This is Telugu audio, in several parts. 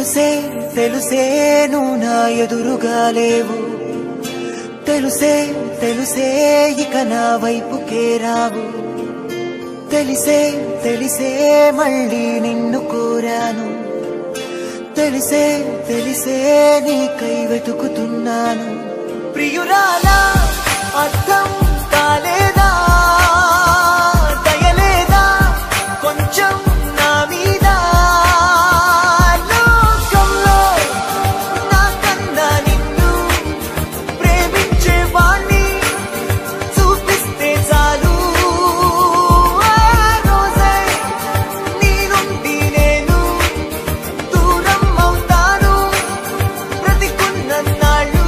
తెలుసే తెలుసే నువ్వు నా ఎదురుగా లేవు, తెలుసే తెలుసే ఇక నా వైపుకే రావు, తెలిసే తెలిసే మళ్ళీ నిన్ను కోరాను, తెలిసే తెలిసే నీకై వెతుకుతున్నాను. ప్రియురాలా అర్థం కాలేదా, దయలేదా కొంచెం నా మీద, లోకంలో నాకన్నా నిన్ను ప్రేమించేవాణ్ణి చూపిస్తే చాలు. ఆ రోజే నీ నుండి నేను దూరం అవుతాను బ్రతికున్నన్నాళ్ళు.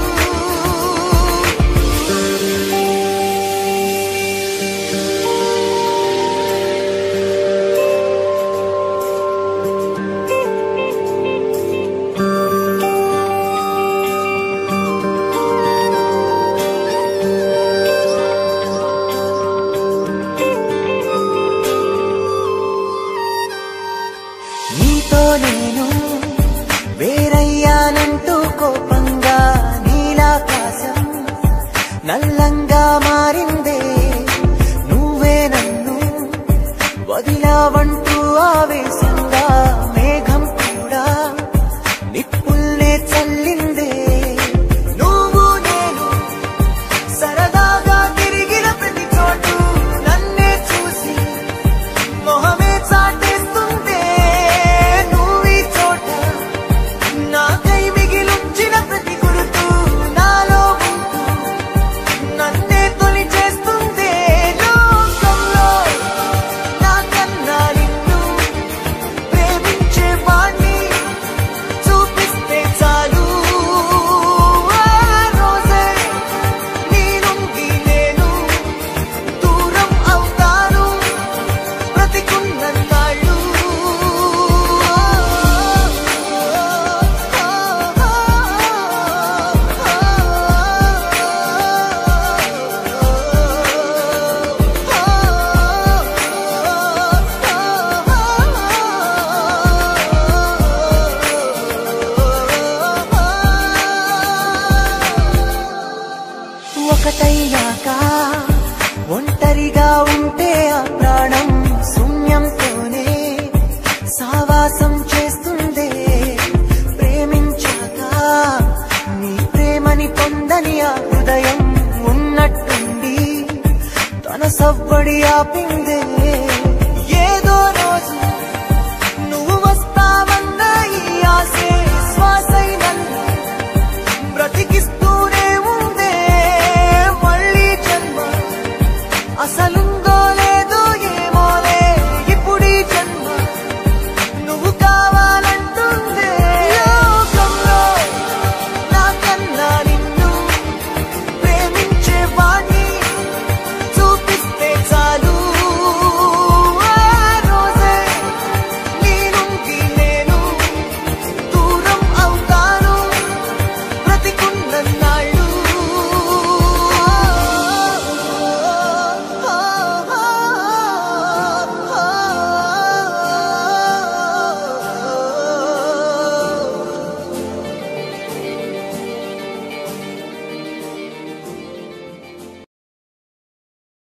నీతో నేను వేరయ్యానంటూ కోపంగా నీలాకాశం నల్లంగా మారిందే, నువ్వే నన్ను వదిలావంటూ ఆవేశంగా మేఘం కూడా నిప్పుల్నే చల్లిందే. నువ్వు నేను సరదాగా తిరిగిన ప్రతి చోటు నన్నే చూసి మొహమే చాటేస్తుందే. నువ్వీ చోట నాకై మిగిలుంచిన ప్రతి గురుతు నాలో ఉంటూ నన్నే తొలి చేస్తుందే. లోకంలో నాకన్నా నిన్ను ప్రేమించేవాణ్ణి చూపిస్తే చాలు. ఆ రోజే నీ నుండి నేను దూరం అవుతాను బ్రతికున్నన్నాళ్ళు. ఒకటయ్యాక ఒంటరిగా ఉంటే ఆ ప్రాణం శూన్యంతోనే సావాసం చేస్తుందే. ప్రేమించాక నీ ప్రేమని పొందని ఆ హృదయం ఉన్నట్టుండి తన సవ్వడి ఆపిందే.